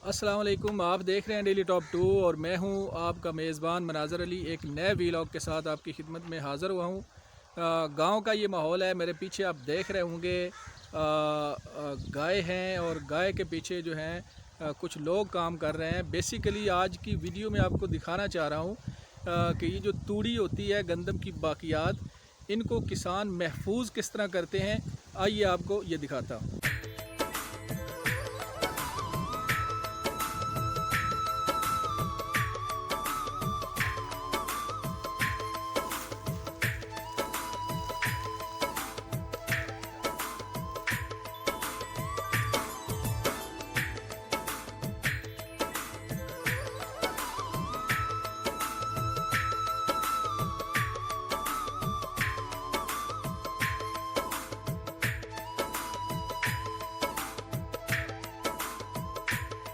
अस्सलाम वालेकुम। आप देख रहे हैं डेली टॉप 2 और मैं हूं आपका मेज़बान मनाज़र अली। एक नए वीलॉग के साथ आपकी खिदमत में हाज़िर हुआ हूं। गांव का ये माहौल है। मेरे पीछे आप देख रहे होंगे गाय हैं और गाय के पीछे जो हैं कुछ लोग काम कर रहे हैं। बेसिकली आज की वीडियो में आपको दिखाना चाह रहा हूं कि ये जो तूड़ी होती है, गंदम की बाक़ियात, इनको किसान महफूज किस तरह करते हैं। आइए आपको ये दिखाता हूँ।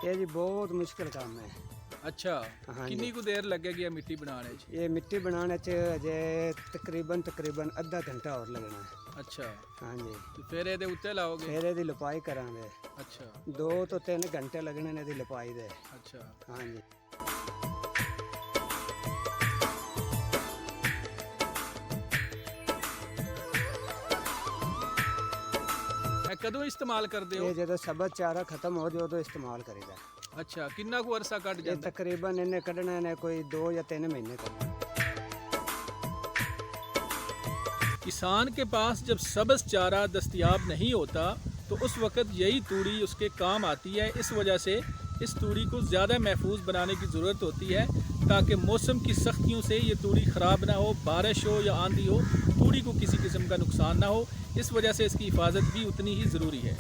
ये जी बहुत मुश्किल काम है। अच्छा, हाँ कितनी जी। को देर लगेगी ये मिट्टी बनाने च? ये मिट्टी बनाने च अजे तकरीबन आधा घंटा और लगना है। अच्छा, हाँ जी। तो फिर ये उत्ते लाओगे? फिर ਇਹਦੀ ਲਿਪਾਈ ਕਰਾਂਗੇ। अच्छा 2 ਤੋਂ 3 ਘੰਟੇ ਲੱਗਣੇ ਨੇ ਇਹਦੀ ਲਿਪਾਈ ਦੇ। अच्छा। हाँ जी। कदों इस्तेमाल करते हो? ਇਹ ਜਦੋਂ ਸਬਜ਼ ਚਾਰਾ ਖਤਮ ਹੋ ਜਾਏ ਉਦੋਂ ਇਸਤੇਮਾਲ ਕਰੀਦਾ। अच्छा, किन्ना को अरसा कट ਇਹ जाता? ਤਕਰੀਬਨ ਇਹਨੇ ਕੱਢਣੇ ਨੇ ਕੋਈ 2 ਜਾਂ 3 ਮਹੀਨੇ ਤੱक। किसान के पास जब सब्ज़ चारा दस्तयाब नहीं होता तो उस वक़्त यही तूड़ी उसके काम आती है। इस वजह से इस तूड़ी को ज़्यादा महफूज बनाने की ज़रूरत होती है ताकि मौसम की सख्तियों से ये तूड़ी ख़राब ना हो, बारिश हो या आंधी हो, तूड़ी को किसी किस्म का नुकसान ना हो। इस वजह से इसकी हिफाजत भी उतनी ही ज़रूरी है।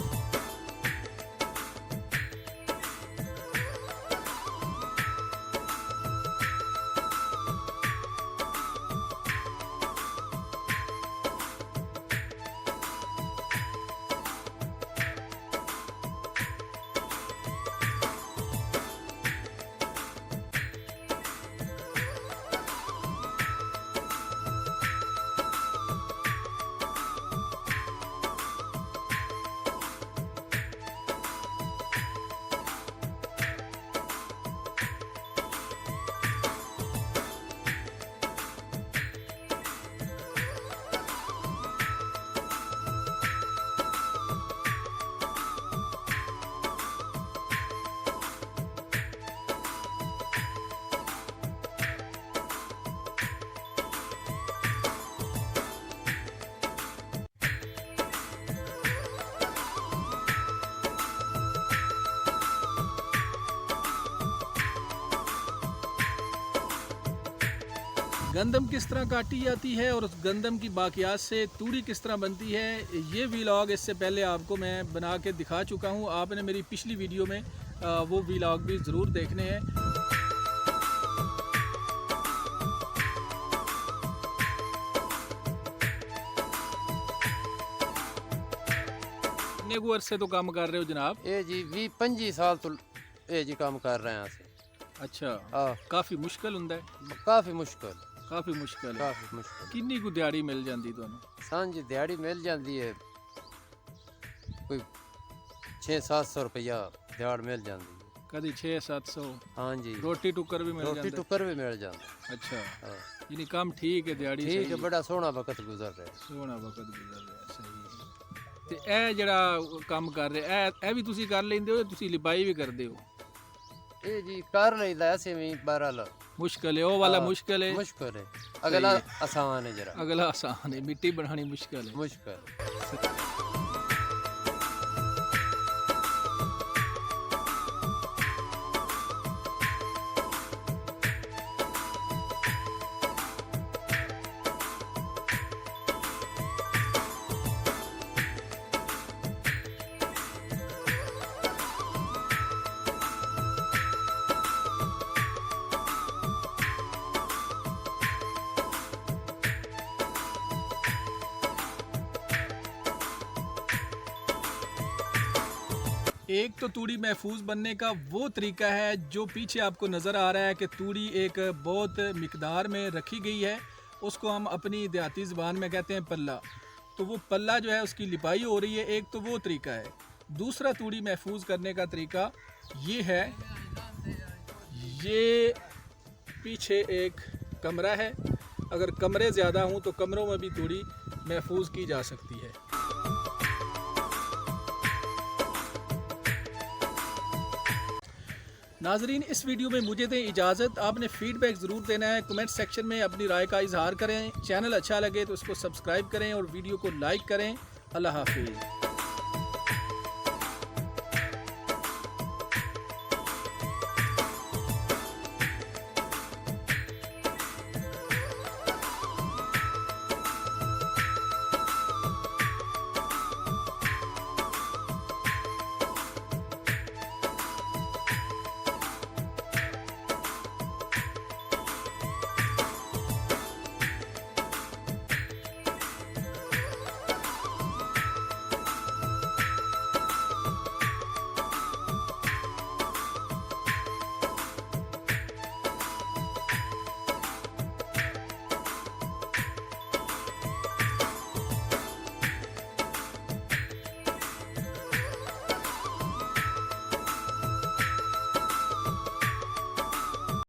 गंदम किस तरह काटी जाती है और उस गंदम की बाक़ियात से तूड़ी किस तरह बनती है, ये वीलॉग इससे पहले आपको मैं बना के दिखा चुका हूँ। आपने मेरी पिछली वीडियो में वो वीलॉग भी ज़रूर देखने हैं। कितने को अरसे तो काम कर रहे हो जनाब? ਇਹ ਜੀ 20-25 ਸਾਲ ਤੋਂ ਇਹ ਜੀ ਕੰਮ ਕਰ ਰਹੇ ਹਾਂ ਅਸੀਂ। अच्छा, ਆ काफ़ी मुश्किल हुंदा है? ਕਾਫੀ ਮੁਸ਼ਕਲ काफ़ी मुश्किल है। ਕਾਫੀ ਮੁਸ਼ਕਲ किन्नी को दिहाड़ी मिल जाती तुहानू? ਸਾਂਝ ਦਿਹਾੜੀ ਮਿਲ ਜਾਂਦੀ ਹੈ ਕੋਈ 6-700 ਰੁਪਇਆ ਦਿਹਾੜ ਮਿਲ ਜਾਂਦੀ ਹੈ। कभी 600-700? ਹਾਂ ਜੀ रोटी टुकर भी मिल ਰੋਟੀ जाता है? ਟੁੱਕਰ ਵੀ ਮਿਲ ਜਾਂਦਾ। अच्छा, ਹਾਂ यानी काम ठीक है, दिहाड़ी ਠੀਕ सही ਹੈ, ਬੜਾ ਸੋਹਣਾ ਵਕਤ ਗੁਜ਼ਰ ਰਿਹਾ। ਸੋਹਣਾ ਵਕਤ ਗੁਜ਼ਰ ਰਿਹਾ। ਸਹੀ ਹੈ। ਤੇ ਇਹ ਜਿਹੜਾ ਕੰਮ ਕਰ ਰਹੇ ਇਹ ਵੀ ਤੁਸੀਂ ਕਰ ਲੈਂਦੇ ਹੋ? ਤੁਸੀਂ ਲਿਪਾਈ ਵੀ ਕਰਦੇ ਹੋ? ਇਹ ਜੀ ਕਰ ਲਈਦਾ ਅਸੀਂ ਵੀ ਬਹਰਹਾਲ। ਮੁਸ਼ਕਲ ਹੈ ਉਹ ਵਾਲਾ? ਹਾਂ, ਮੁਸ਼ਕਲ ਹੈ। ਮੁਸ਼ਕਲ ਹੈ, ਅਗਲਾ ਆਸਾਨ ਹੈ ਜਰਾ। ਅਗਲਾ ਆਸਾਨ ਹੈ, ਮਿੱਟੀ ਬਣਾਣੀ ਮੁਸ਼ਕਲ ਹੈ। ਮੁਸ਼ਕਲ एक तो तूड़ी महफूज बनने का वो तरीका है जो पीछे आपको नज़र आ रहा है कि तूड़ी एक बहुत मिकदार में रखी गई है, उसको हम अपनी देहाती ज़बान में कहते हैं पल्ला। तो वो पल्ला जो है उसकी लिपाई हो रही है, एक तो वो तरीका है। दूसरा तूड़ी महफूज करने का तरीका ये है, ये पीछे एक कमरा है। अगर कमरे ज़्यादा हों तो कमरों में भी थोड़ी महफूज की जा सकती है। नाजरीन, इस वीडियो में मुझे दें इजाज़त। आपने फ़ीडबैक ज़रूर देना है, कमेंट सेक्शन में अपनी राय का इजहार करें। चैनल अच्छा लगे तो उसको सब्सक्राइब करें और वीडियो को लाइक करें। अल्लाह हाफिज़।